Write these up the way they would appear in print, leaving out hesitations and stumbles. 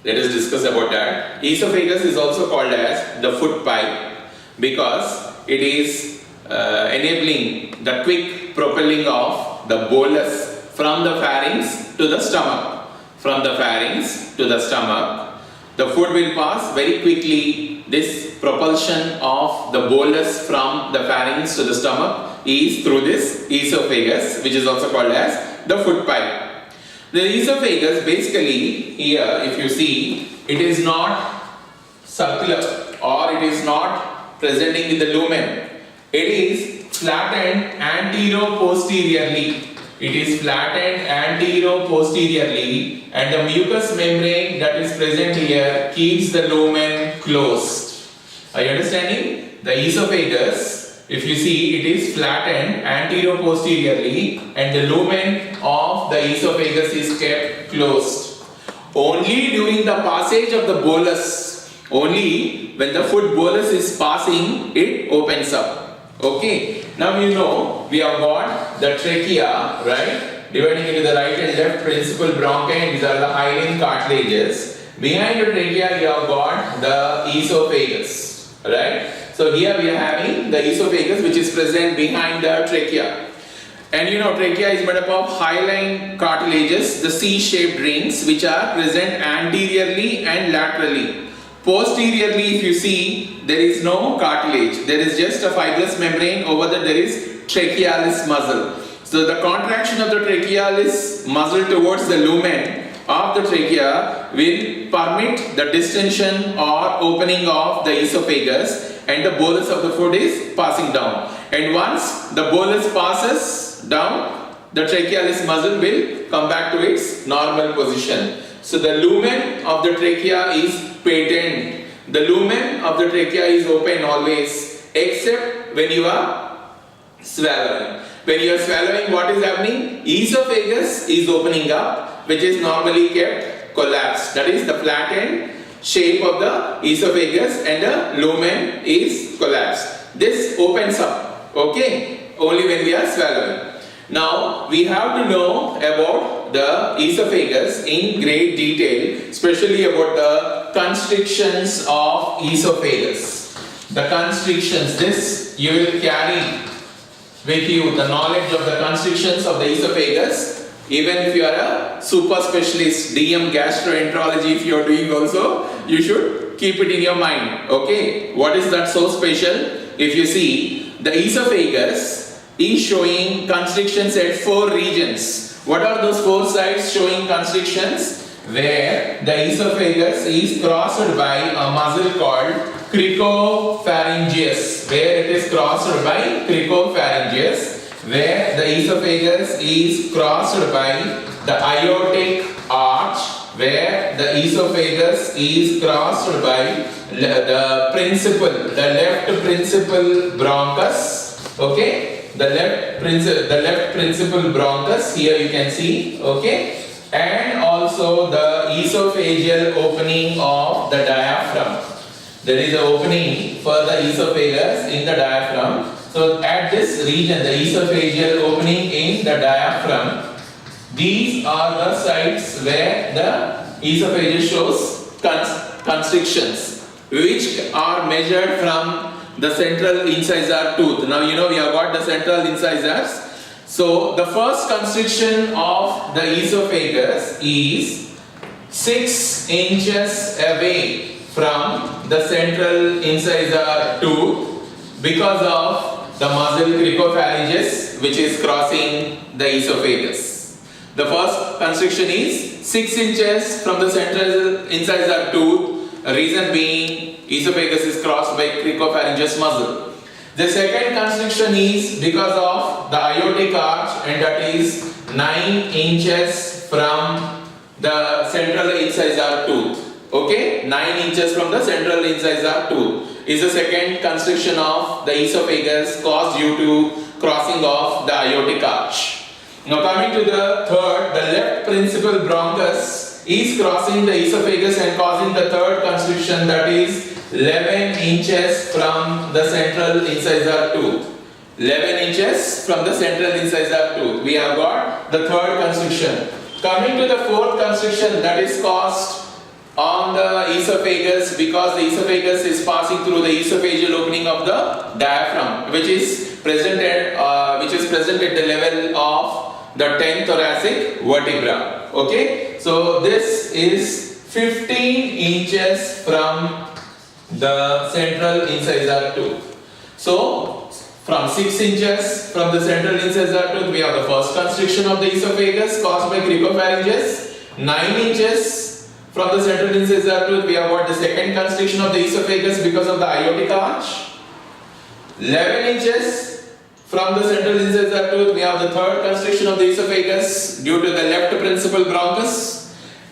Let us discuss about that. Esophagus is also called as the food pipe because it is enabling the quick propelling of the bolus from the pharynx to the stomach. From the pharynx to the stomach, the food will pass very quickly. This propulsion of the bolus from the pharynx to the stomach is through this esophagus, which is also called as the food pipe. The esophagus, basically here if you see, it is not circular or it is not presenting in the lumen. It is flattened antero-posteriorly. It is flattened antero-posteriorly, and the mucous membrane that is present here keeps the lumen closed. Are you understanding? The esophagus, if you see, it is flattened antero-posteriorly and the lumen of the esophagus is kept closed. Only during the passage of the bolus, only when the food bolus is passing, it opens up. Okay, now you know we have got the trachea, right? Dividing into the right and left principal bronchi, and these are the hyaline cartilages. Behind the trachea you have got the esophagus, right? So here we are having the esophagus which is present behind the trachea. And you know trachea is made up of hyaline cartilages, the C-shaped rings which are present anteriorly and laterally. Posteriorly, if you see, there is no cartilage. There is just a fibrous membrane. Over there, there is trachealis muscle. So the contraction of the trachealis muscle towards the lumen of the trachea will permit the distension or opening of the esophagus, and the bolus of the food is passing down. And once the bolus passes down, the trachealis muscle will come back to its normal position. So the lumen of the trachea is patent. The lumen of the trachea is open always, except when you are swallowing. When you are swallowing, what is happening? Esophagus is opening up, which is normally kept collapsed. That is the flattened shape of the esophagus, and the lumen is collapsed. This opens up, okay, only when we are swallowing. Now we have to know about the esophagus in great detail, especially about the constrictions of esophagus. The constrictions, this you will carry with you, the knowledge of the constrictions of the esophagus. Even if you are a super specialist, DM gastroenterology, if you are doing also, you should keep it in your mind. Okay, what is that so special? If you see, the esophagus is showing constrictions at 4 regions. What are those 4 sites showing constrictions? Where the esophagus is crossed by a muscle called cricopharyngeus. Where it is crossed by cricopharyngeus. Where the esophagus is crossed by the aortic arch. Where the esophagus is crossed by the left principal bronchus. Okay. The left principal bronchus, here you can see, okay, and also the esophageal opening of the diaphragm. There is an opening for the esophagus in the diaphragm. So at this region, the esophageal opening in the diaphragm, these are the sites where the esophagus shows constrictions, which are measured from the central incisor tooth. Now you know we have got the central incisors. So the first constriction of the esophagus is 6 inches away from the central incisor tooth because of the muscle cricopharyngeus which is crossing the esophagus. The first constriction is 6 inches from the central incisor tooth. Reason being, esophagus is crossed by cricopharyngeus muscle. The second constriction is because of the aortic arch, and that is 9 inches from the central incisor tooth. Okay, 9 inches from the central incisor tooth is the second constriction of the esophagus caused due to crossing of the aortic arch. Now coming to the third, the left principal bronchus is crossing the esophagus and causing the third constriction, that is 11 inches from the central incisor tooth. 11 inches from the central incisor tooth. We have got the third constriction. Coming to the fourth constriction, that is caused on the esophagus because the esophagus is passing through the esophageal opening of the diaphragm, which is present at the level of the 10th thoracic vertebra. Okay, so this is 15 inches from the central incisor tooth. So from 6 inches from the central incisor tooth, we have the first constriction of the esophagus caused by cricopharynges. 9 inches from the central incisor tooth, we have got the second constriction of the esophagus because of the aortic arch. 11 inches from the central incisor tooth, we have the third constriction of the esophagus due to the left principal bronchus.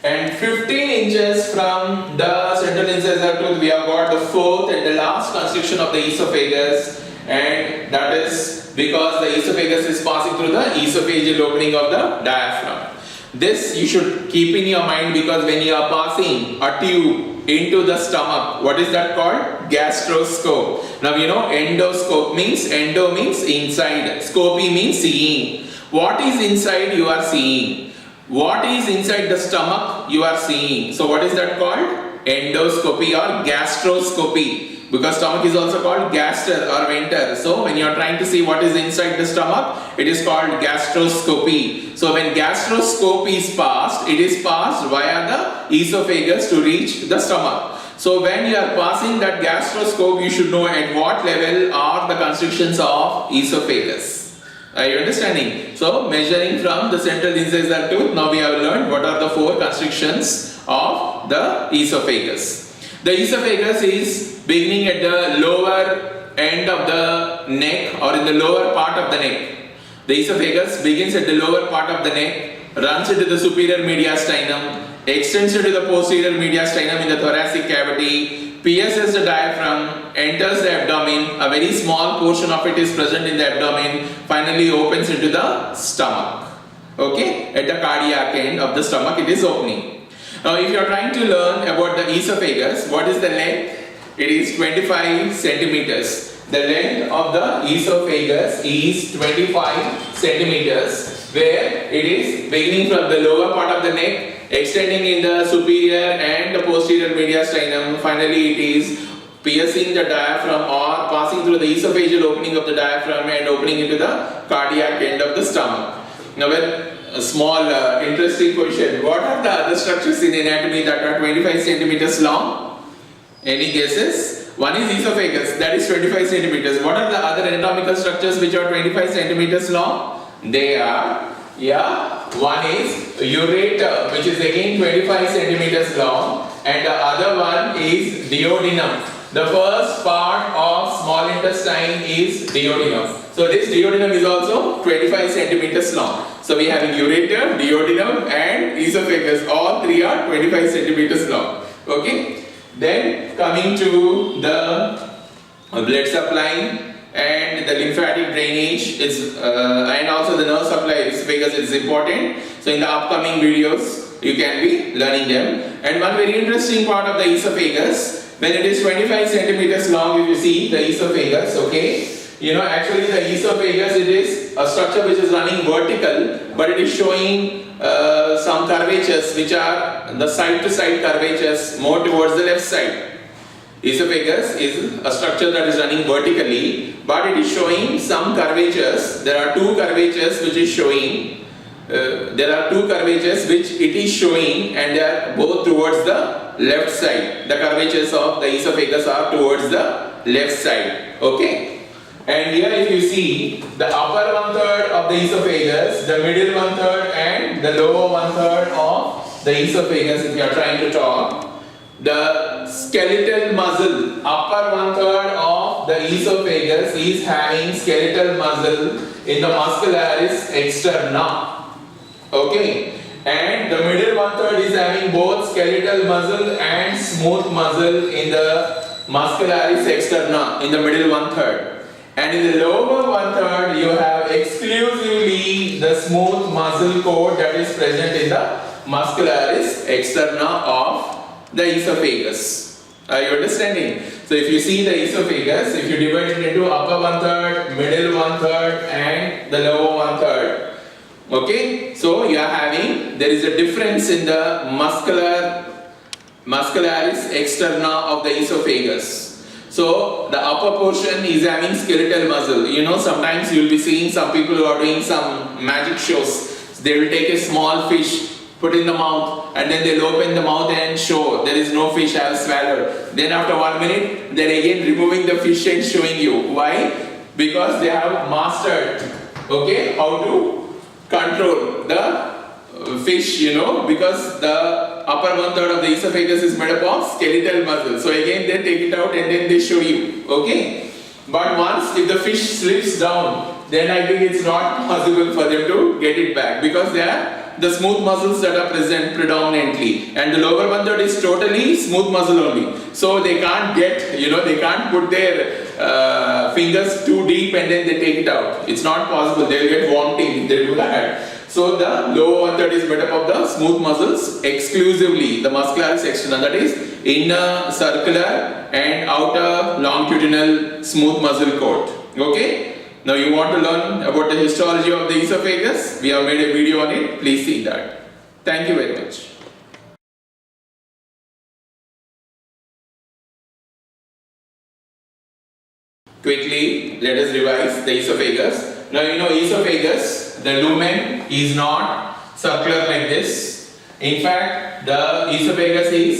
And 15 inches from the central incisor tooth, we have got the fourth and the last constriction of the esophagus, and that is because the esophagus is passing through the esophageal opening of the diaphragm. This you should keep in your mind because when you are passing a tube into the stomach, what is that called? Gastroscope. Now you know endoscope means, endo means inside, scopy means seeing. What is inside you are seeing. What is inside the stomach you are seeing. So what is that called? Endoscopy or gastroscopy. Because stomach is also called gaster or venter. So when you are trying to see what is inside the stomach, it is called gastroscopy. So when gastroscopy is passed, it is passed via the esophagus to reach the stomach. So when you are passing that gastroscope, you should know at what level are the constrictions of esophagus. Are you understanding? So measuring from the central incisor tooth, now we have learned what are the 4 constrictions of the esophagus. The esophagus is beginning at the lower end of the neck or in the lower part of the neck. The esophagus begins at the lower part of the neck, runs into the superior mediastinum, extends into the posterior mediastinum in the thoracic cavity, pierces the diaphragm, enters the abdomen, a very small portion of it is present in the abdomen, finally opens into the stomach. Okay, at the cardiac end of the stomach it is opening. Now if you are trying to learn about the esophagus, what is the length? It is 25 centimeters. The length of the esophagus is 25 centimeters, where it is beginning from the lower part of the neck, extending in the superior and the posterior mediastinum. Finally it is piercing the diaphragm or passing through the esophageal opening of the diaphragm and opening into the cardiac end of the stomach. Now a small interesting question. What are the other structures in anatomy that are 25 centimeters long? Any guesses? One is esophagus, that is 25 centimeters. What are the other anatomical structures which are 25 centimeters long? They are, one is ureter, which is again 25 centimeters long, and the other one is duodenum. The first part of small intestine is duodenum. So this duodenum is also 25 centimeters long. So we have ureter, duodenum and esophagus. All three are 25 centimeters long. Okay. Then coming to the blood supply and the lymphatic drainage is and also the nerve supply esophagus is important. So in the upcoming videos you can be learning them. And one very interesting part of the esophagus, when it is 25 centimeters long, if you see the esophagus, okay, you know actually the esophagus, it is a structure which is running vertical, but it is showing some curvatures which are the side to side curvatures more towards the left side. Esophagus is a structure that is running vertically, but it is showing some curvatures. There are two curvatures which is showing. And they are both towards the left side. The curvatures of the esophagus are towards the left side. Okay. And here if you see the upper 1/3 of the esophagus, the middle 1/3 and the lower 1/3 of the esophagus, if you are trying to talk, the skeletal muscle, upper 1/3 of the esophagus is having skeletal muscle in the muscularis externa. Okay. And the middle 1/3 is having both skeletal muscle and smooth muscle in the muscularis externa, in the middle 1/3. And in the lower 1/3 you have exclusively the smooth muscle cord that is present in the muscularis externa of the esophagus. Are you understanding? So if you see the esophagus, if you divide it into upper 1/3, middle 1/3 and the lower 1/3, okay, so you are having, there is a difference in the muscular muscularis externa of the esophagus. So the upper portion is having skeletal muscle. You know, sometimes you will be seeing some people who are doing some magic shows. They will take a small fish, put in the mouth, and then they'll open the mouth and show there is no fish, I have swallowed. Then after 1 minute, they're again removing the fish and showing you. Why? Because they have mastered, okay, how to control the fish, you know, because the upper 1/3 of the esophagus is made up of skeletal muscle. So again they take it out and then they show you, okay. But once if the fish slips down, then I think it's not possible for them to get it back, because they are the smooth muscles that are present predominantly, and the lower 1/3 is totally smooth muscle only. So they can't get, you know, they can't put their fingers too deep and then they take it out. It's not possible. They will get vomiting if they do that. So the lower 1/3 is made up of the smooth muscles exclusively, the muscularis externa, that is inner circular and outer longitudinal smooth muscle coat. Okay. Now you want to learn about the histology of the esophagus? We have made a video on it. Please see that. Thank you very much. Quickly, let us revise the esophagus. Now you know esophagus, the lumen is not circular like this. In fact, the esophagus is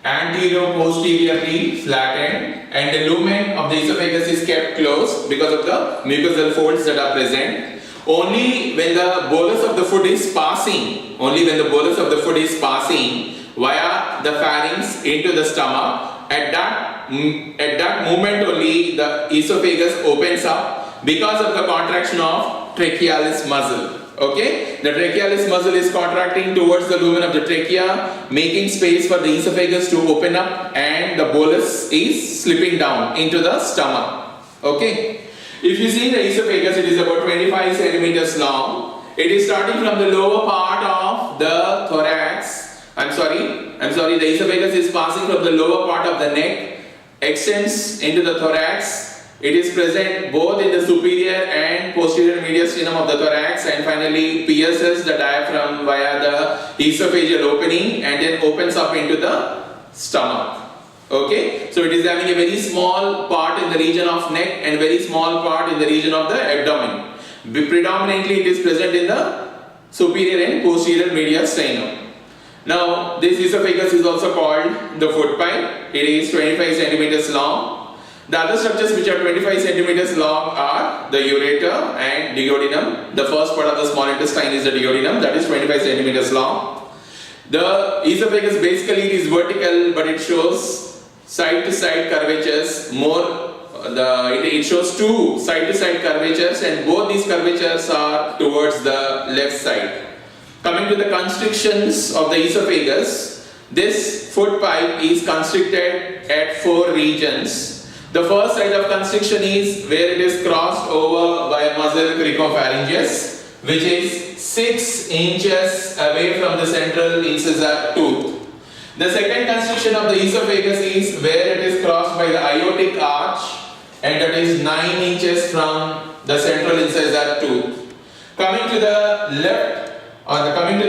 anterior-posteriorly flattened, and the lumen of the esophagus is kept closed because of the mucosal folds that are present. Only when the bolus of the food is passing, via the pharynx into the stomach, at that moment only the esophagus opens up because of the contraction of trachealis muscle. Okay, the trachealis muscle is contracting towards the lumen of the trachea, making space for the esophagus to open up, and the bolus is slipping down into the stomach. Okay, if you see the esophagus, it is about 25 centimeters long. It is starting from the lower part of the thorax. I'm sorry, the esophagus is passing from the lower part of the neck, extends into the thorax. It is present both in the superior and posterior mediastinum of the thorax, and finally pierces the diaphragm via the esophageal opening and then opens up into the stomach. Okay, so it is having a very small part in the region of neck and very small part in the region of the abdomen. Predominantly it is present in the superior and posterior mediastinum. Now this esophagus is also called the food pipe. It is 25 centimeters long. The other structures which are 25 centimeters long are the ureter and duodenum. The first part of the small intestine is the duodenum, that is 25 centimeters long. The esophagus basically is vertical, but it shows side to side curvatures. It shows two side to side curvatures, and both these curvatures are towards the left side. Coming to the constrictions of the esophagus, this food pipe is constricted at 4 regions. The first site of constriction is where it is crossed over by a muscle cricopharyngeus, which is 6 inches away from the central incisor tooth. The second constriction of the esophagus is where it is crossed by the aortic arch, and that is 9 inches from the central incisor tooth. Coming to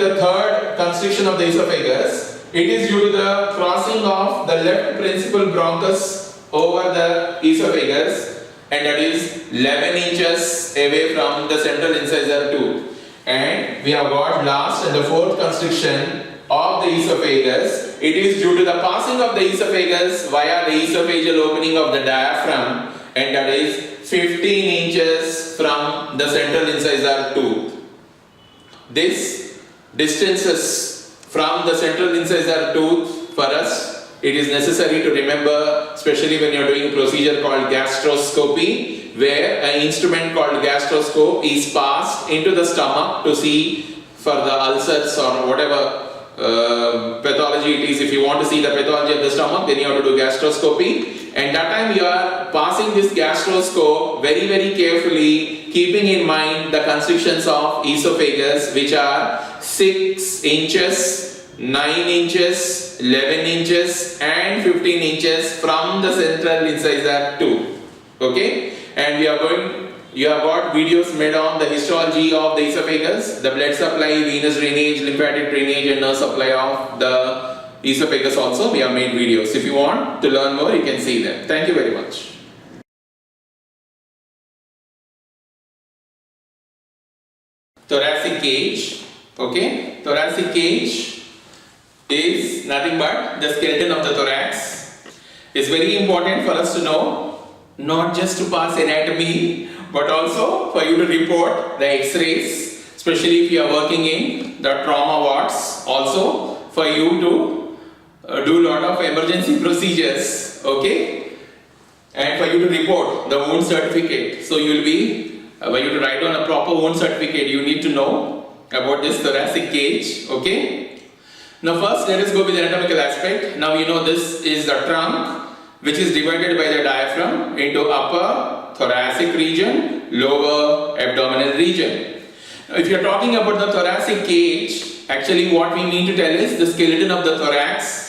the third constriction of the esophagus, it is due to the crossing of the left principal bronchus over the esophagus, and that is 11 inches away from the central incisor tooth. And we have got last and the fourth constriction of the esophagus. It is due to the passing of the esophagus via the esophageal opening of the diaphragm, and that is 15 inches from the central incisor tooth. This distances from the central incisor tooth for us, it is necessary to remember, especially when you are doing a procedure called gastroscopy, where an instrument called gastroscope is passed into the stomach to see for the ulcers or whatever pathology it is. If you want to see the pathology of the stomach, then you have to do gastroscopy, and that time you are passing this gastroscope very, very carefully, keeping in mind the constrictions of esophagus, which are 6 inches, 9 inches, 11 inches and 15 inches from the central incisor tooth. Okay, and you have got videos made on the histology of the esophagus, the blood supply, venous drainage, lymphatic drainage and nerve supply of the esophagus also we have made videos. If you want to learn more, you can see them. Thank you very much. Thoracic cage. Okay, thoracic cage is nothing but the skeleton of the thorax. It's very important for us to know, not just to pass anatomy, but also for you to report the x-rays, especially if you are working in the trauma wards, also for you to do lot of emergency procedures, okay, and for you to report the wound certificate. So you will be, when you write down a proper wound certificate, you need to know about this thoracic cage, okay. Now first let us go with the anatomical aspect. Now you know this is the trunk, which is divided by the diaphragm into upper thoracic region, lower abdominal region. Now if you are talking about the thoracic cage, actually what we need to tell is the skeleton of the thorax,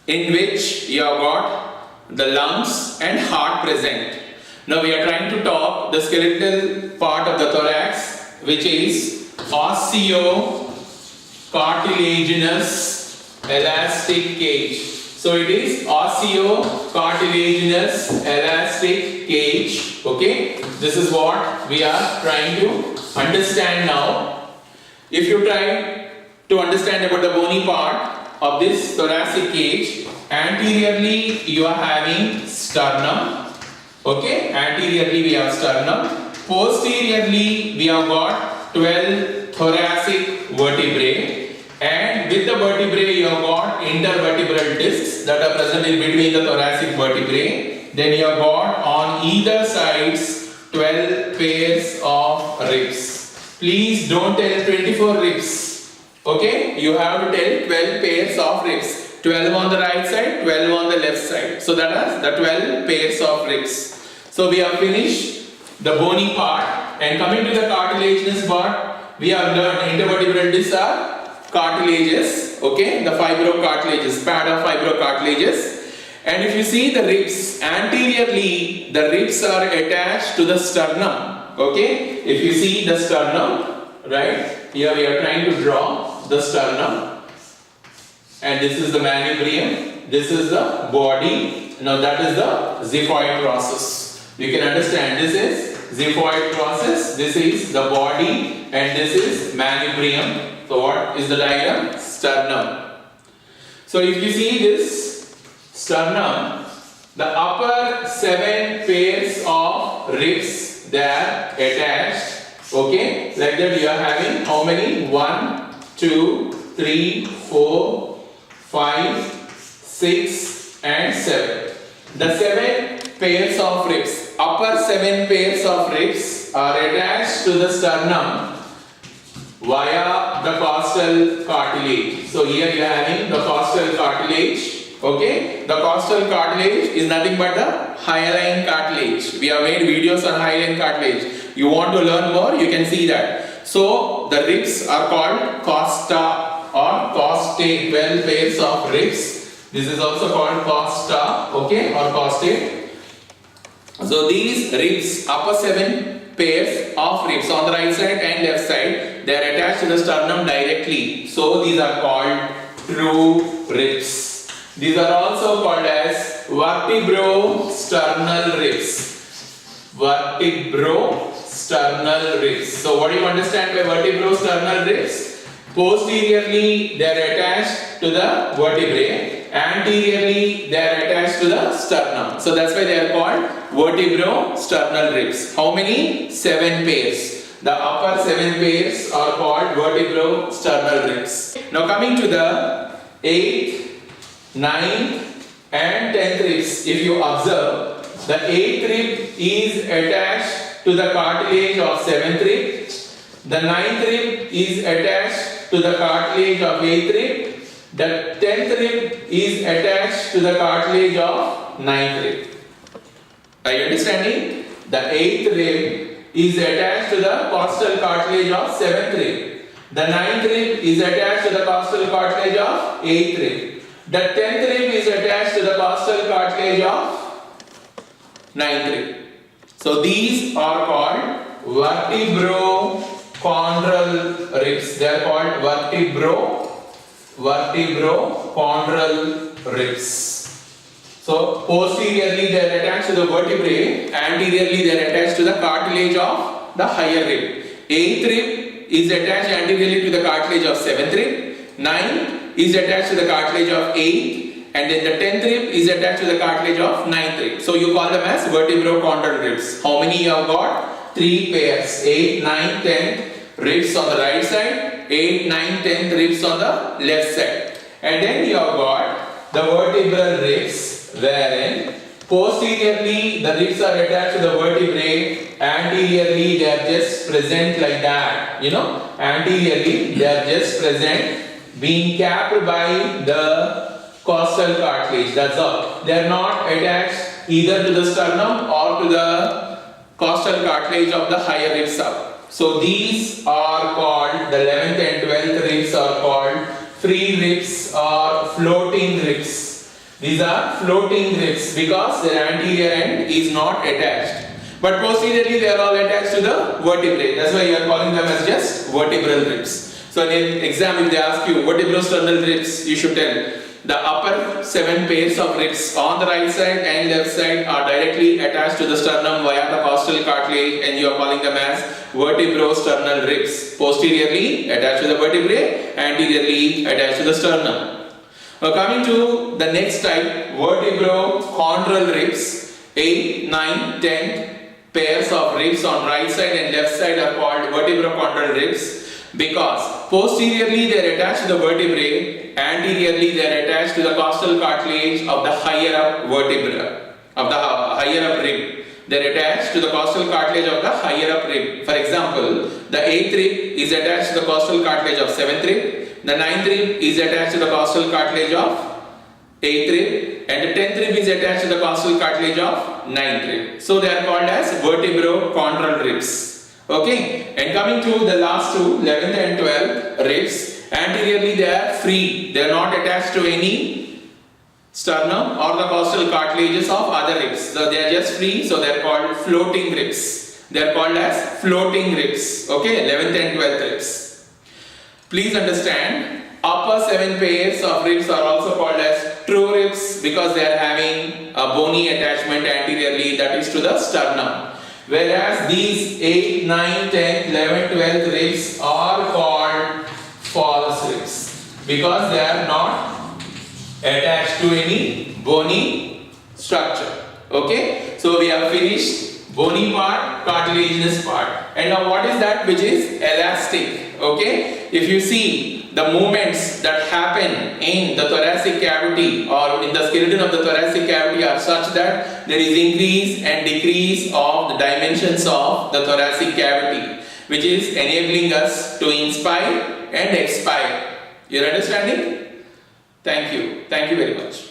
in which you have got the lungs and heart present. Now we are trying to talk the skeletal part of the thorax, which is osteocartilaginous elastic cage. So it is osteocartilaginous elastic cage. Okay, this is what we are trying to understand now. If you try to understand about the bony part of this thoracic cage, anteriorly you are having sternum. Okay, anteriorly we have sternum. Posteriorly we have got 12 thoracic vertebrae, and with the vertebrae you have got intervertebral discs that are present in between the thoracic vertebrae. Then you have got on either sides 12 pairs of ribs. Please don't tell 24 ribs. Okay, you have to tell 12 pairs of ribs. 12 on the right side, 12 on the left side. So that is the 12 pairs of ribs. So we have finished the bony part, and coming to the cartilaginous part, we have learned intervertebral discs are cartilages, okay, the fibrocartilages, pad of fibrocartilages. And if you see the ribs, anteriorly the ribs are attached to the sternum, okay. If you see the sternum, right, here we are trying to draw the sternum, and this is the manubrium, this is the body. Now that is the xiphoid process. You can understand, this is xiphoid process, this is the body, and this is manubrium. So what is the diagram? Sternum. So if you see this sternum, the upper 7 pairs of ribs, they are attached, okay, like that you are having how many? 1, 2, 3, 4, 5, 6 and 7. The 7 pairs of ribs, upper 7 pairs of ribs are attached to the sternum via the costal cartilage. So here you are having the costal cartilage, okay. The costal cartilage is nothing but the hyaline cartilage. We have made videos on hyaline cartilage. You want to learn more, you can see that. So the ribs are called costa or costae, 12 pairs of ribs. This is also called costa, okay, or costae. So these ribs, upper 7 pairs of ribs on the right side and left side, they are attached to the sternum directly. So these are called true ribs. These are also called as vertebrosternal ribs. Vertebrosternal ribs. So what do you understand by vertebrosternal ribs? Posteriorly they are attached to the vertebrae. Anteriorly they are attached to the sternum. So that's why they are called vertebrosternal ribs. How many? 7 pairs. The upper 7 pairs are called vertebrosternal ribs. Now coming to the 8th, 9th and 10th ribs. If you observe, the 8th rib is attached to the cartilage of 7th rib. The 9th rib is attached to the cartilage of 8th rib. The 10th rib is attached to the cartilage of 9th rib. Are you understanding? The 8th rib is attached to the costal cartilage of 7th rib. The 9th rib is attached to the costal cartilage of 8th rib. The 10th rib is attached to the costal cartilage of 9th rib. So these are called vertebrochondral ribs. They are called vertebrochondral ribs. So posteriorly they are attached to the vertebrae, anteriorly they are attached to the cartilage of the higher rib. 8th rib is attached anteriorly to the cartilage of 7th rib. 9th is attached to the cartilage of 8th. And then the 10th rib is attached to the cartilage of 9th rib. So you call them as vertebrochondral ribs. How many you have got? 3 pairs. 8, 9, 10 ribs on the right side. 8, 9, 10 ribs on the left side. And then you have got the vertebral ribs, wherein posteriorly the ribs are attached to the vertebrae. Anteriorly they are just present like that. Anteriorly they are just present, being capped by the costal cartilage. That's all. They are not attached either to the sternum or to the costal cartilage of the higher ribs up. So these are called, the 11th and 12th ribs are called free ribs or floating ribs. These are floating ribs because their anterior end is not attached. But posteriorly they are all attached to the vertebrae. That's why you are calling them as just vertebral ribs. So in an exam, if they ask you vertebrosternal ribs, you should tell the upper 7 pairs of ribs on the right side and left side are directly attached to the sternum via the costal cartilage, and you are calling them as vertebrosternal ribs. Posteriorly attached to the vertebrae, anteriorly attached to the sternum. Now coming to the next type, vertebrochondral ribs. 8, 9, 10 pairs of ribs on right side and left side are called vertebrochondral ribs because posteriorly they are attached to the vertebrae, anteriorly they are attached to the costal cartilage of the higher up vertebra, of the higher up rib. They are attached to the costal cartilage of the higher up rib. For example, the 8th rib is attached to the costal cartilage of 7th rib, the 9th rib is attached to the costal cartilage of 8th rib, and the 10th rib is attached to the costal cartilage of 9th rib. So they are called as vertebrochondral ribs. Okay, and coming to the last two, 11th and 12th ribs, anteriorly they are free. They are not attached to any sternum or the costal cartilages of other ribs. So they are just free, so they are called floating ribs. They are called as floating ribs. Okay, 11th and 12th ribs. Please understand, upper 7 pairs of ribs are also called as true ribs because they are having a bony attachment anteriorly, that is to the sternum. Whereas these 8, 9, 10, 11, 12 ribs are called false ribs because they are not attached to any bony structure. Okay, so we have finished bony part, cartilaginous part, and now what is that which is elastic? Okay, if you see the movements that happen in the thoracic cavity or in the skeleton of the thoracic cavity are such that there is increase and decrease of the dimensions of the thoracic cavity, which is enabling us to inspire and expire. You are understanding? Thank you. Thank you very much.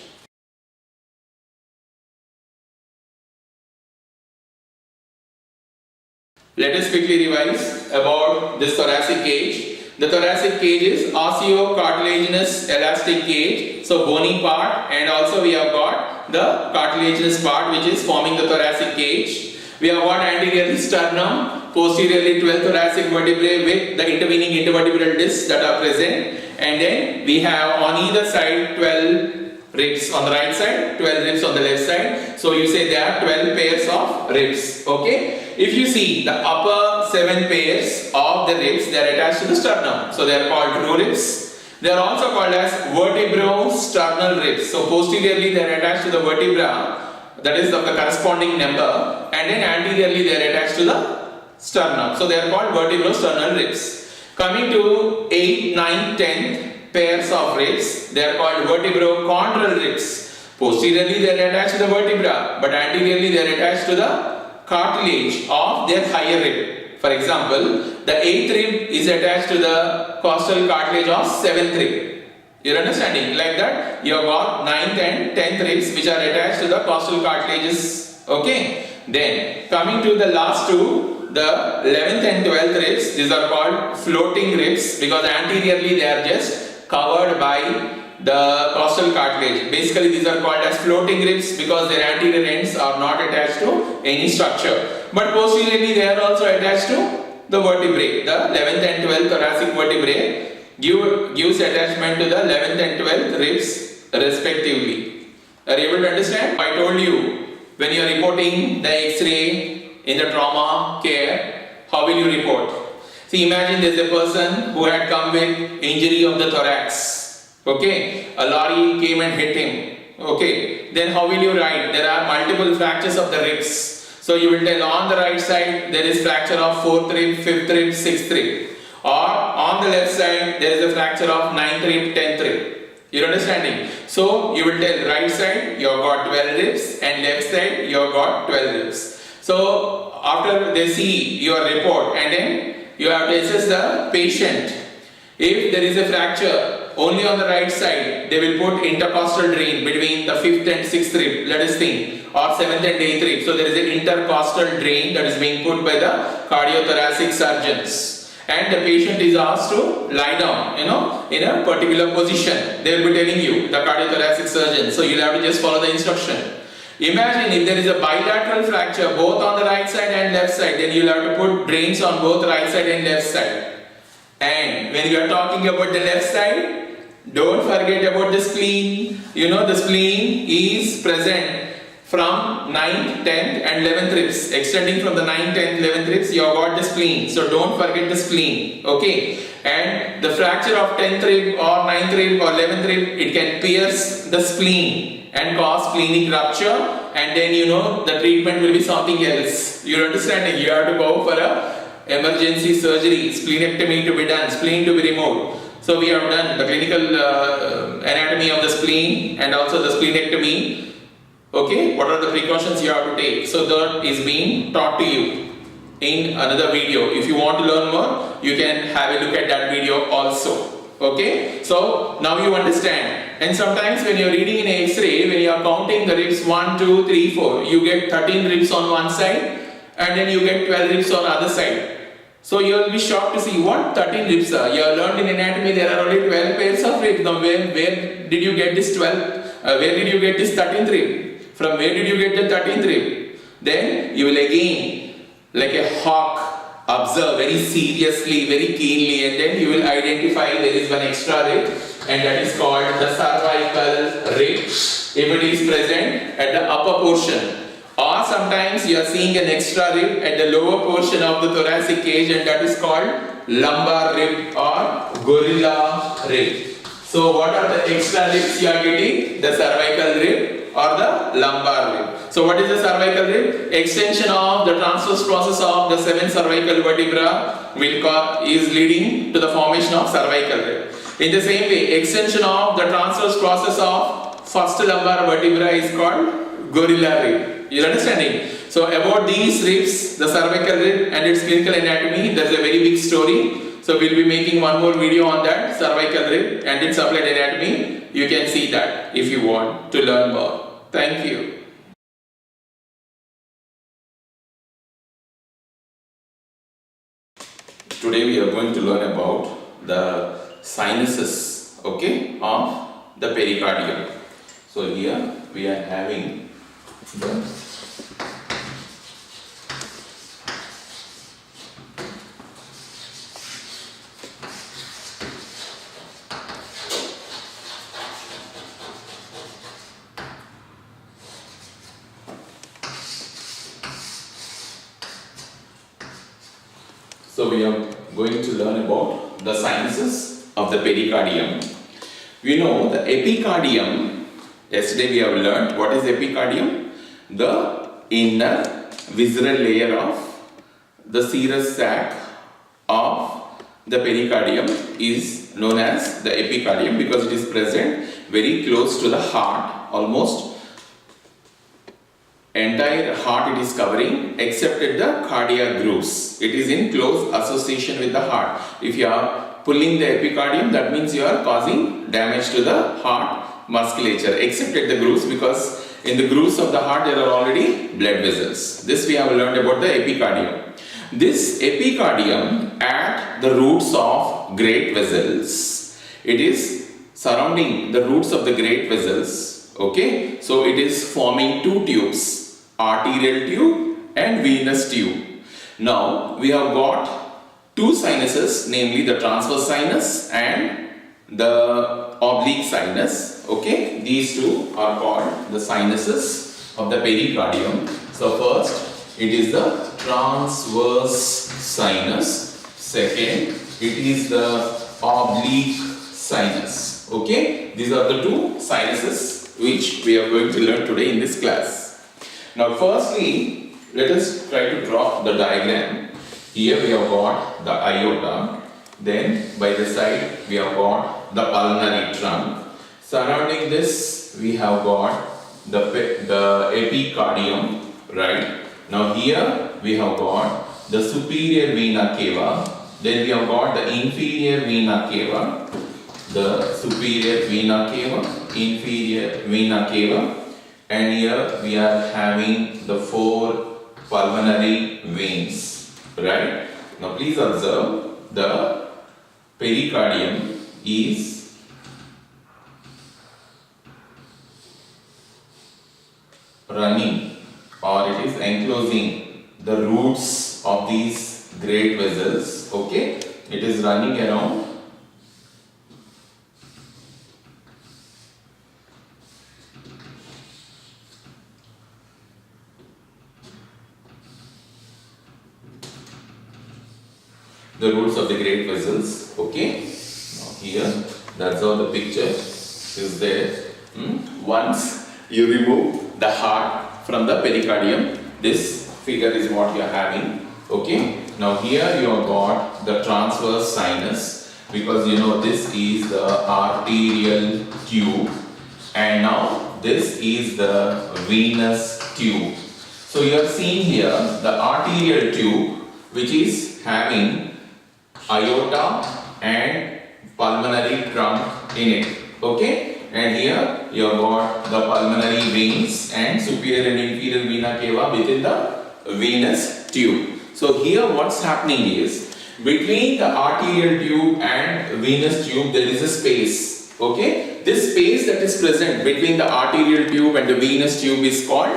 Let us quickly revise about this thoracic cage. The thoracic cage is osteocartilaginous elastic cage, so bony part, and also we have got the cartilaginous part which is forming the thoracic cage. We have got anteriorly sternum, posteriorly 12 thoracic vertebrae with the intervening intervertebral discs that are present, and then we have on either side 12 ribs on the right side, 12 ribs on the left side. So you say there are 12 pairs of ribs. Okay. If you see the upper 7 pairs of the ribs, they are attached to the sternum. So they are called true ribs. They are also called as vertebrosternal ribs. So posteriorly they are attached to the vertebra, that is of the corresponding number, and then anteriorly they are attached to the sternum. So they are called vertebrosternal ribs. Coming to 8, 9, 10 pairs of ribs, they are called vertebrochondral ribs. Posteriorly they are attached to the vertebra, but anteriorly they are attached to the cartilage of their higher rib. For example, the 8th rib is attached to the costal cartilage of 7th rib. You are understanding? Like that, you have got 9th and 10th ribs which are attached to the costal cartilages. Okay. Then coming to the last two, the 11th and 12th ribs, these are called floating ribs because anteriorly they are just covered by the costal cartilage. Basically these are called as floating ribs because their anterior ends are not attached to any structure. But posteriorly they are also attached to the vertebrae, the 11th and 12th thoracic vertebrae. gives attachment to the 11th and 12th ribs respectively. Are you able to understand? I told you, when you are reporting the X-ray in the trauma care, how will you report? See, imagine there is a person who had come with injury of the thorax. Okay, a lorry came and hit him. Okay, then how will you write? There are multiple fractures of the ribs. So you will tell on the right side there is fracture of 4th rib, 5th rib, 6th rib. Or on the left side there is a fracture of 9th rib, 10th rib. You're understanding? So you will tell right side you have got 12 ribs and left side you have got 12 ribs. So after they see your report and then you have to assess the patient. If there is a fracture only on the right side, they will put intercostal drain between the 5th and 6th rib, let us think, or 7th and 8th rib. So there is an intercostal drain that is being put by the cardiothoracic surgeons. And the patient is asked to lie down, in a particular position. They will be telling you, the cardiothoracic surgeon. So you'll have to just follow the instruction. Imagine if there is a bilateral fracture both on the right side and left side, then you'll have to put drains on both right side and left side. And when you are talking about the left side, don't forget about the spleen. The spleen is present from 9th, 10th and 11th ribs. Extending from the 9th, 10th, 11th ribs, you have got the spleen. So don't forget the spleen. Okay. And the fracture of 10th rib or 9th rib or 11th rib, it can pierce the spleen and cause splenic rupture. And then the treatment will be something else. You're understanding? You have to go for a emergency surgery, splenectomy to be done, spleen to be removed. So we have done the clinical anatomy of the spleen and also the splenectomy. Okay, what are the precautions you have to take? So that is being taught to you in another video. If you want to learn more, you can have a look at that video also. Okay, so now you understand. And sometimes when you are reading in X-ray, when you are counting the ribs 1, 2, 3, 4, you get 13 ribs on one side and then you get 12 ribs on the other side. So you will be shocked to see what 13 ribs are. You have learned in anatomy there are only 12 pairs of ribs. Now where did you get this 12? Where did you get this 13th rib? From where did you get the 13th rib? Then you will again, like a hawk, observe very seriously, very keenly, and then you will identify there is one extra rib, and that is called the cervical rib. If it is present at the upper portion. Or sometimes you are seeing an extra rib at the lower portion of the thoracic cage, and that is called lumbar rib or gorilla rib. So what are the extra ribs you are getting? The cervical rib or the lumbar rib. So what is the cervical rib? Extension of the transverse process of the 7 cervical vertebra is leading to the formation of cervical rib. In the same way, extension of the transverse process of first lumbar vertebra is called gorilla rib. You are understanding? So about these ribs, the cervical rib and its clinical anatomy, there is a very big story. So we'll be making one more video on that, cervical rib and its applied anatomy. You can see that if you want to learn more. Thank you. Today we are going to learn about the sinuses, okay, of the pericardium. So here we are having the So we are going to learn about the sinuses of the pericardium. We know the epicardium. Yesterday we have learned what is epicardium? The inner visceral layer of the serous sac of the pericardium is known as the epicardium because it is present very close to the heart, almost entire heart it is covering except at the cardiac grooves. It is in close association with the heart. If you are pulling the epicardium, that means you are causing damage to the heart musculature except at the grooves, because in the grooves of the heart there are already blood vessels. This we have learned about the epicardium. This epicardium at the roots of great vessels. It is surrounding the roots of the great vessels. Okay, so it is forming two tubes, arterial tube and venous tube. Now we have got two sinuses, namely the transverse sinus and the oblique sinus. Okay, these two are called the sinuses of the pericardium. So first it is the transverse sinus, second it is the oblique sinus. Okay, these are the two sinuses which we are going to learn today in this class. Now firstly, let us try to draw the diagram. Here we have got the aorta, then by the side we have got the pulmonary trunk. Surrounding this we have got the epicardium, right? Now here we have got the superior vena cava, then we have got the inferior vena cava, the superior vena cava, inferior vena cava, and here we are having the four pulmonary veins, right? Now please observe, the pericardium is running, or it is enclosing the roots of these great vessels. Okay, it is running around the roots of the great vessels. Okay, now here that's how the picture is there. Once you remove the heart from the pericardium, this figure is what you are having. Okay, now here you have got the transverse sinus, because you know this is the arterial tube, and now this is the venous tube. So you have seen here the arterial tube, which is having aorta and pulmonary trunk in it. Okay, and here you have got the pulmonary veins and superior and inferior vena cava within the venous tube. So here what's happening is, between the arterial tube and venous tube there is a space. Okay, this space that is present between the arterial tube and the venous tube is called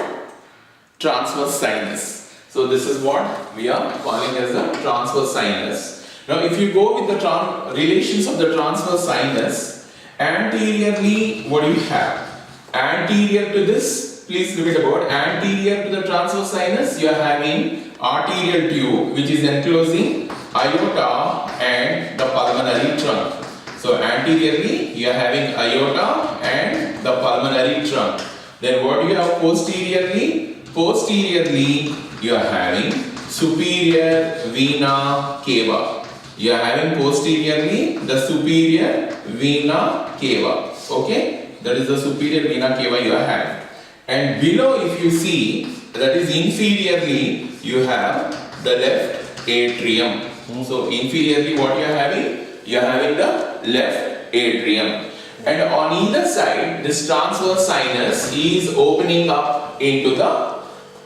transverse sinus. So this is what we are calling as the transverse sinus. Now if you go with the relations of the transverse sinus, anteriorly what do you have? Anterior to this, please repeat about, anterior to the transverse sinus you are having arterial tube, which is enclosing aorta and the pulmonary trunk. So anteriorly you are having aorta and the pulmonary trunk. Then what do you have posteriorly? Posteriorly you are having superior vena cava. You are having posteriorly the superior vena cava. Okay, that is the superior vena cava you are having. And below, if you see, that is inferiorly you have the left atrium. So inferiorly what you are having? You are having the left atrium. And on either side, this transverse sinus is opening up into the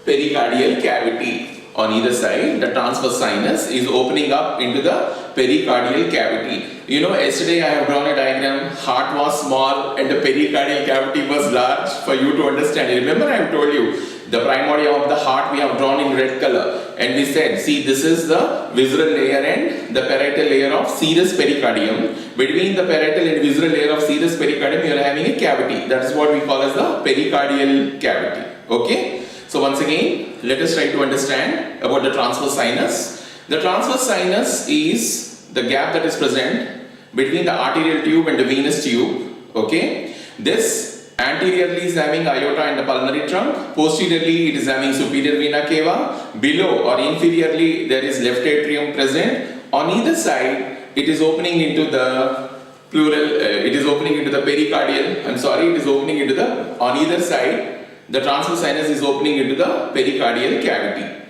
pericardial cavity. On either side, the transverse sinus is opening up into the pericardial cavity. You know, yesterday I have drawn a diagram. Heart was small and the pericardial cavity was large, for you to understand. Remember, I have told you the primordia of the heart we have drawn in red color, and we said, see, this is the visceral layer and the parietal layer of serous pericardium. Between the parietal and visceral layer of serous pericardium, you are having a cavity. That is what we call as the pericardial cavity. Okay. So once again, let us try to understand about the transverse sinus. The transverse sinus is the gap that is present between the arterial tube and the venous tube. Okay, this anteriorly is having aorta and the pulmonary trunk. Posteriorly it is having superior vena cava. Below or inferiorly there is left atrium present. On either side it is opening into the it is opening into the pericardial. It is opening into the, on either side the transverse sinus is opening into the pericardial cavity.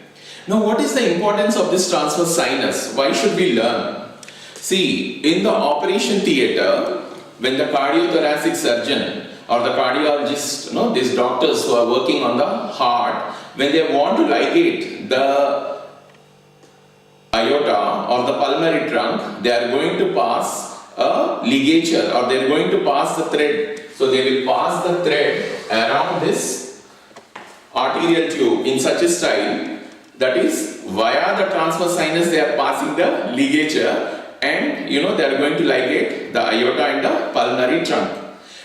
Now what is the importance of this transverse sinus? Why should we learn? See, in the operation theatre, when the cardiothoracic surgeon or the cardiologist, these doctors who are working on the heart, when they want to ligate the aorta or the pulmonary trunk, they are going to pass a ligature, or they are going to pass the thread. So they will pass the thread around this arterial tube in such a style That is, via the transverse sinus they are passing the ligature, and they are going to ligate the aorta and the pulmonary trunk.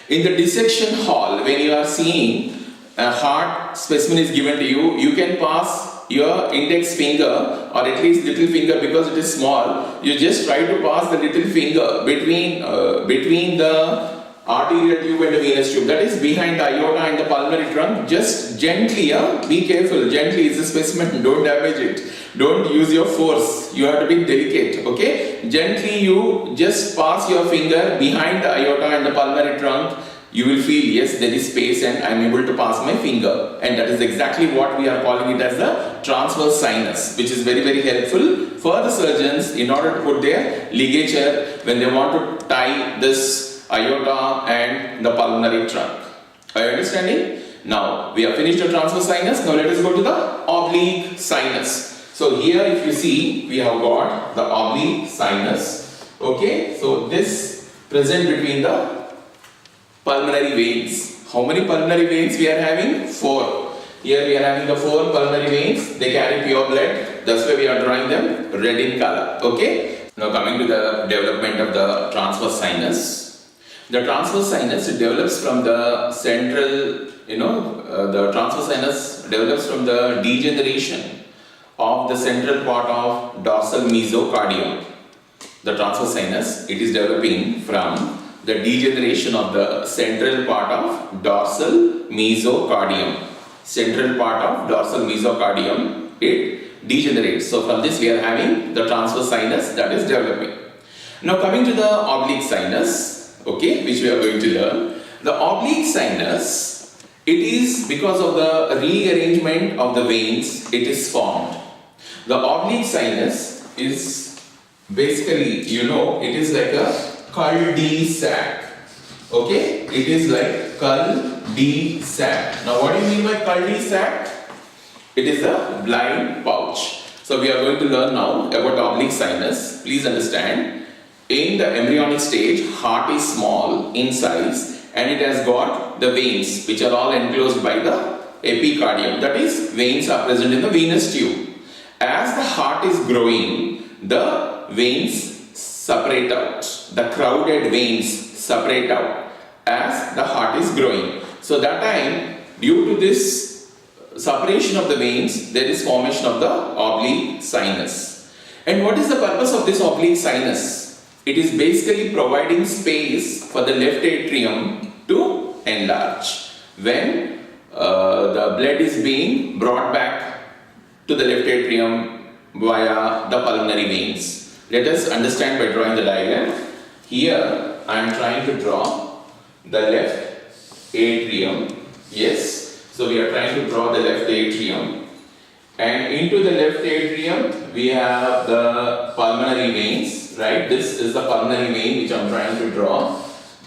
In the dissection hall, when you are seeing a heart specimen is given to you, you can pass your index finger or at least little finger, because it is small. You just try to pass the little finger between the arterial tube and the venous tube, that is behind the aorta and the pulmonary trunk. Just gently, be careful, gently is the specimen, don't damage it, don't use your force, you have to be delicate, okay? Gently you just pass your finger behind the aorta and the pulmonary trunk. You will feel, yes, there is space and I am able to pass my finger, and that is exactly what we are calling it as the transverse sinus, which is very, very helpful for the surgeons in order to put their ligature when they want to tie this aorta and the pulmonary trunk. Are you understanding? Now we have finished the transverse sinus. Now let us go to the oblique sinus. So here, if you see, we have got the oblique sinus. Okay, so this present between the pulmonary veins. How many pulmonary veins we are having? 4. Here we are having the 4 pulmonary veins. They carry pure blood. That's why we are drawing them red in color. Okay. Now coming to the development of the transverse sinus. The transverse sinus develops from the central, the transverse sinus develops from the degeneration of the central part of dorsal mesocardium. The transverse sinus, it is developing from the degeneration of the central part of dorsal mesocardium. Central part of dorsal mesocardium, it degenerates. So from this we are having the transverse sinus that is developing. Now coming to the oblique sinus, okay, which we are going to learn. The oblique sinus, it is because of the rearrangement of the veins it is formed. The oblique sinus is basically, it is like a cul-de-sac. Okay, it is like cul-de-sac. Now what do you mean by cul-de-sac? It is a blind pouch. So we are going to learn now about oblique sinus. Please understand. In the embryonic stage, heart is small in size and it has got the veins which are all enclosed by the epicardium. That is, veins are present in the venous tube. As the heart is growing, the veins separate out. The crowded veins separate out as the heart is growing. So that time, due to this separation of the veins, there is formation of the oblique sinus. And what is the purpose of this oblique sinus? It is basically providing space for the left atrium to enlarge. When the blood is being brought back to the left atrium via the pulmonary veins. Let us understand by drawing the diagram. Here I am trying to draw the left atrium. Yes, so we are trying to draw the left atrium. And into the left atrium we have the pulmonary veins, right? This is the pulmonary vein which I am trying to draw.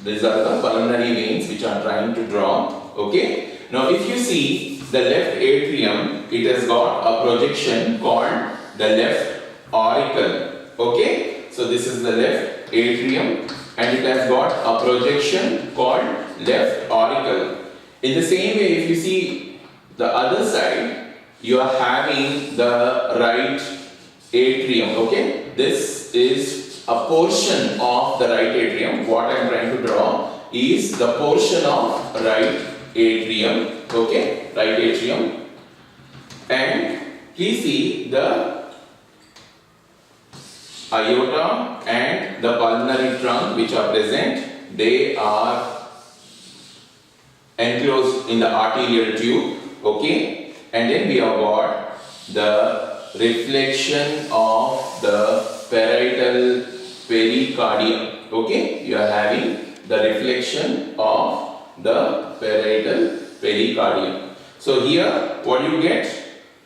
These are the pulmonary veins which I am trying to draw. Okay. Now if you see the left atrium, it has got a projection called the left auricle. Okay. So this is the left atrium and it has got a projection called left auricle. In the same way, if you see the other side, you are having the right atrium. Okay, this is a portion of the right atrium. What I am trying to draw is the portion of right atrium. Okay, right atrium. And please see the aorta and the pulmonary trunk which are present. They are enclosed in the arterial tube. Okay. And then we have got the reflection of the parietal pericardium. Okay, you are having the reflection of the parietal pericardium. So here, what do you get?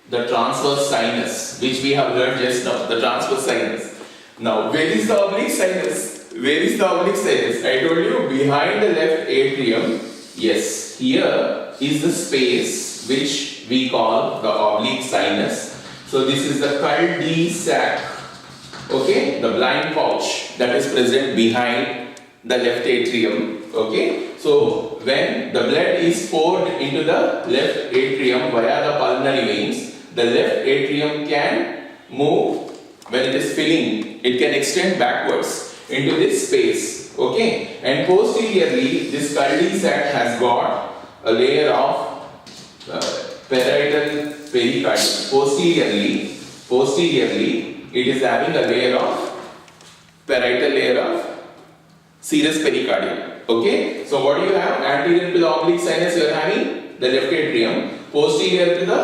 The transverse sinus, which we have learned just now. The transverse sinus. Now, where is the oblique sinus? Where is the oblique sinus? I told you behind the left atrium. Yes, here is the space which we call the oblique sinus. So this is the cul-de-sac, okay, the blind pouch that is present behind the left atrium. Okay, so when the blood is poured into the left atrium via the pulmonary veins, the left atrium can move when it is filling. It can extend backwards into this space. Okay, and posteriorly this cul-de sac has got a layer of parietal pericardium. Posteriorly it is having a layer of parietal layer of serous pericardium. Okay, so what do you have? Anterior to the oblique sinus you are having the left atrium. Posterior to the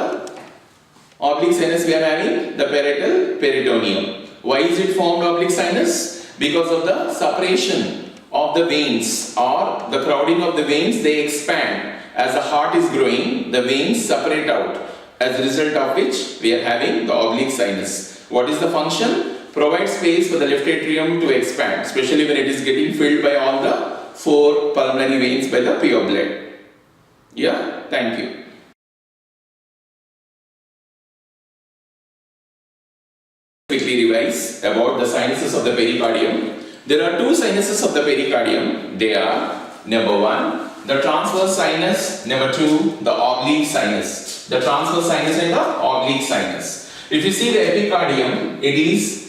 oblique sinus we are having the parietal peritoneum. Why is it formed oblique sinus? Because of the separation of the veins or the crowding of the veins. They expand as the heart is growing. The veins separate out, as a result of which we are having the oblique sinus. What is the function? Provide space for the left atrium to expand, especially when it is getting filled by all the 4 pulmonary veins by the pure blood. Yeah, thank you. Quickly revise about the sinuses of the pericardium. There are 2 sinuses of the pericardium. They are number 1, the transverse sinus, number 2, the oblique sinus. The transverse sinus and the oblique sinus. If you see the epicardium, it is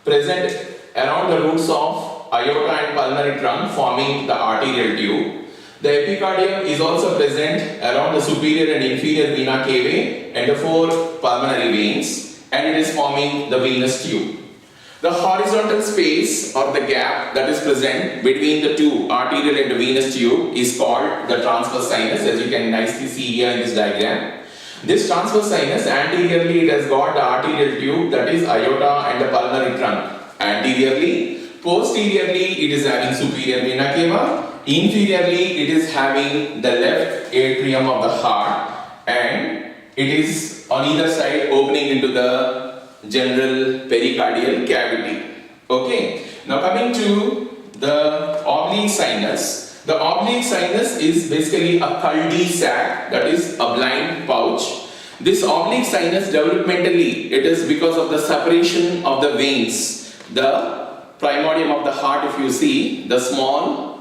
present around the roots of aorta and pulmonary trunk, forming the arterial tube. The epicardium is also present around the superior and inferior vena cavae and the 4 pulmonary veins, and it is forming the venous tube. The horizontal space or the gap that is present between the 2 arterial and the venous tube is called the transverse sinus, as you can nicely see here in this diagram. This transverse sinus, anteriorly it has got the arterial tube, that is aorta and the pulmonary trunk. Anteriorly, posteriorly it is having superior vena cava, inferiorly it is having the left atrium of the heart, and it is on either side opening into the general pericardial cavity. Okay, now coming to the oblique sinus. The oblique sinus is basically a cul-de sac, that is a blind pouch. This oblique sinus, developmentally, it is because of the separation of the veins. The primordium of the heart, if you see, the small,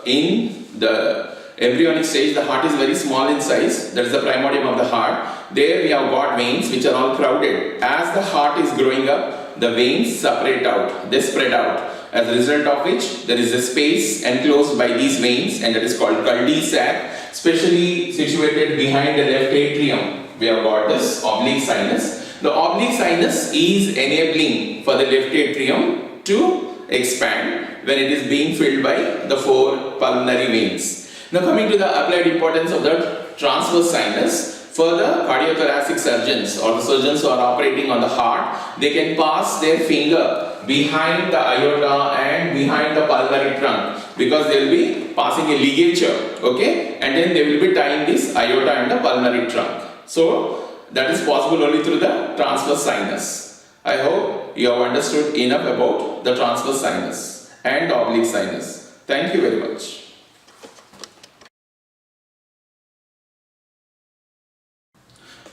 in the embryonic stage, the heart is very small in size. That is the primordium of the heart. There we have got veins which are all crowded. As the heart is growing up, the veins separate out, they spread out. As a result of which, there is a space enclosed by these veins, and that is called cul-de sac, specially situated behind the left atrium. We have got this oblique sinus. The oblique sinus is enabling for the left atrium to expand when it is being filled by the 4 pulmonary veins. Now coming to the applied importance of the transverse sinus. For the cardiothoracic surgeons or the surgeons who are operating on the heart, they can pass their finger behind the aorta and behind the pulmonary trunk, because they will be passing a ligature, okay, and then they will be tying this aorta and the pulmonary trunk. So that is possible only through the transverse sinus. I hope you have understood enough about the transverse sinus and the oblique sinus. Thank you very much.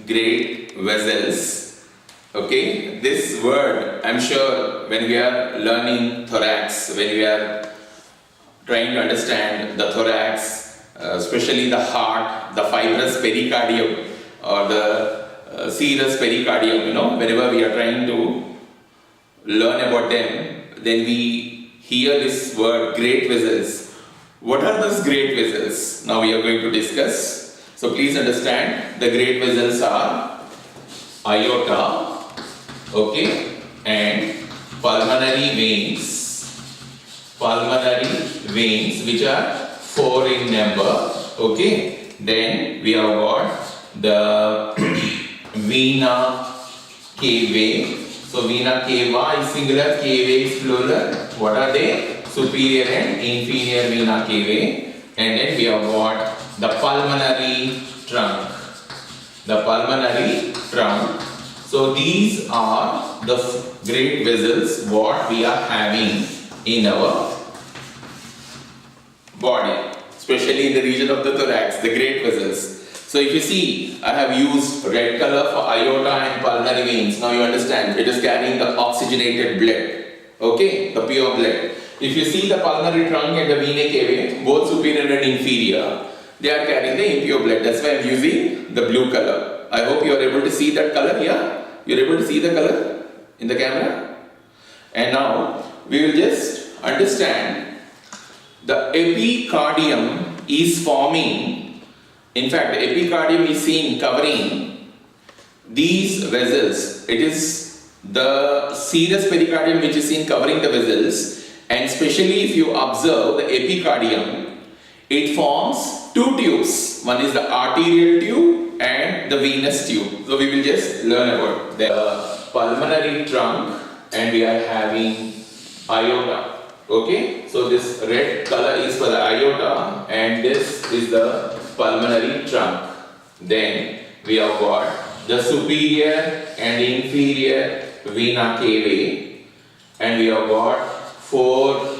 Great vessels. Okay, this word, I'm sure when we are learning thorax, when we are trying to understand the thorax, especially the heart, the fibrous pericardium or the serous pericardium, whenever we are trying to learn about them, then we hear this word great vessels. What are those great vessels? Now we are going to discuss. So please understand, the great vessels are aorta, okay, and pulmonary veins which are 4 in number, okay. Then we have got the vena cavae. So vena cava is singular, cava is plural. What are they? Superior and inferior vena cavae. And then we have got the pulmonary trunk. So these are the great vessels what we are having in our body, especially in the region of the thorax, the great vessels. So if you see, I have used red color for aorta and pulmonary veins. Now you understand, it is carrying the oxygenated blood, okay, the pure blood. If you see the pulmonary trunk and the vena cavae, both superior and inferior, they are carrying the impure blood. That's why I am using the blue color. I hope you are able to see that color here. You are able to see the color in the camera. And now we will just understand the epicardium is forming. In fact, the epicardium is seen covering these vessels. It is the serous pericardium which is seen covering the vessels, and especially if you observe the epicardium, it forms two tubes. One is the arterial tube and the venous tube. So we will just learn about the pulmonary trunk, and we are having aorta. Okay, so this red color is for the aorta and this is the pulmonary trunk. Then we have got the superior and inferior vena cavae, and we have got 4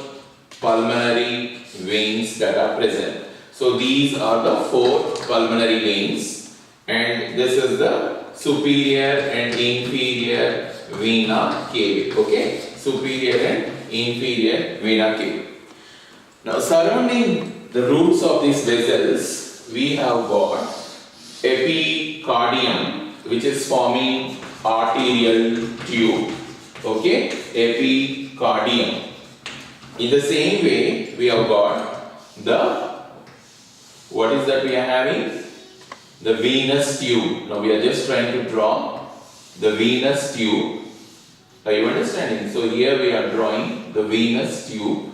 pulmonary veins that are present. So these are the 4 pulmonary veins, and this is the superior and inferior vena cavae. Okay, superior and inferior vena cavae. Now surrounding the roots of these vessels, we have got epicardium, which is forming arterial tube. Okay, epicardium. In the same way, we have got the, what is that we are having? The venous tube. Now we are just trying to draw the venous tube. Are you understanding? So here we are drawing the venous tube.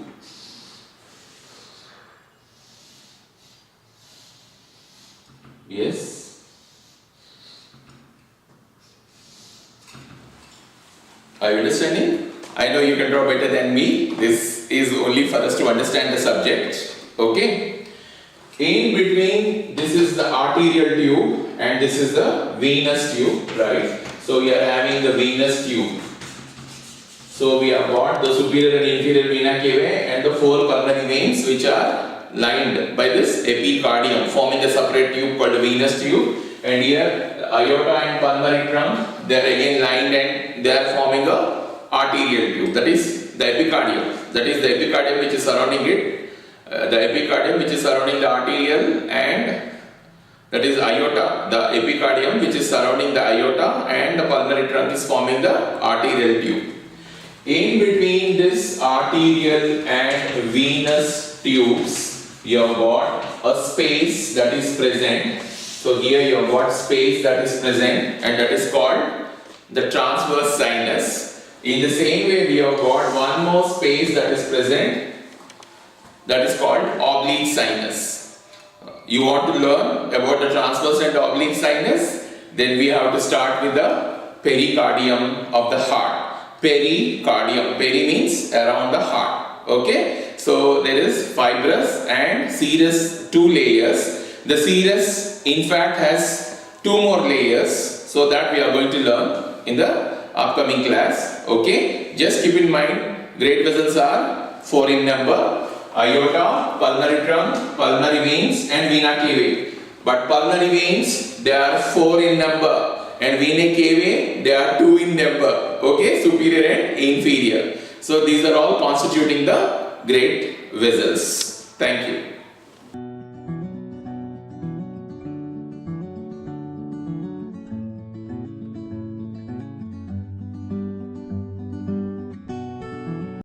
Yes. Are you understanding? I know you can draw better than me. This is only for us to understand the subject. Okay. In between, this is the arterial tube and this is the venous tube, right? So we are having the venous tube. So we have got the superior and inferior vena cavae and the 4 pulmonary veins which are lined by this epicardium, forming a separate tube called the venous tube. And here the aorta and pulmonary trunk, they are again lined and they are forming a arterial tube. That is the epicardium. That is the epicardium which is surrounding it. The epicardium which is surrounding the arterial, and that is aorta. The epicardium which is surrounding the aorta, and the pulmonary trunk is forming the arterial tube. In between this arterial and venous tubes, you have got a space that is present. So here you have got space that is present, and that is called the transverse sinus. In the same way, we have got one more space that is present, that is called oblique sinus. You want to learn about the transverse and oblique sinus? Then we have to start with the pericardium of the heart. Pericardium. Peri means around the heart. Okay. So there is fibrous and serous 2 layers. The serous in fact has 2 more layers. So that we are going to learn in the upcoming class. Okay. Just keep in mind, great vessels are 4 in number: aorta, pulmonary trunk, pulmonary veins and vena cavae. But pulmonary veins, they are 4 in number, and vena cavae, they are 2 in number. Okay, superior and inferior. So these are all constituting the great vessels. Thank you.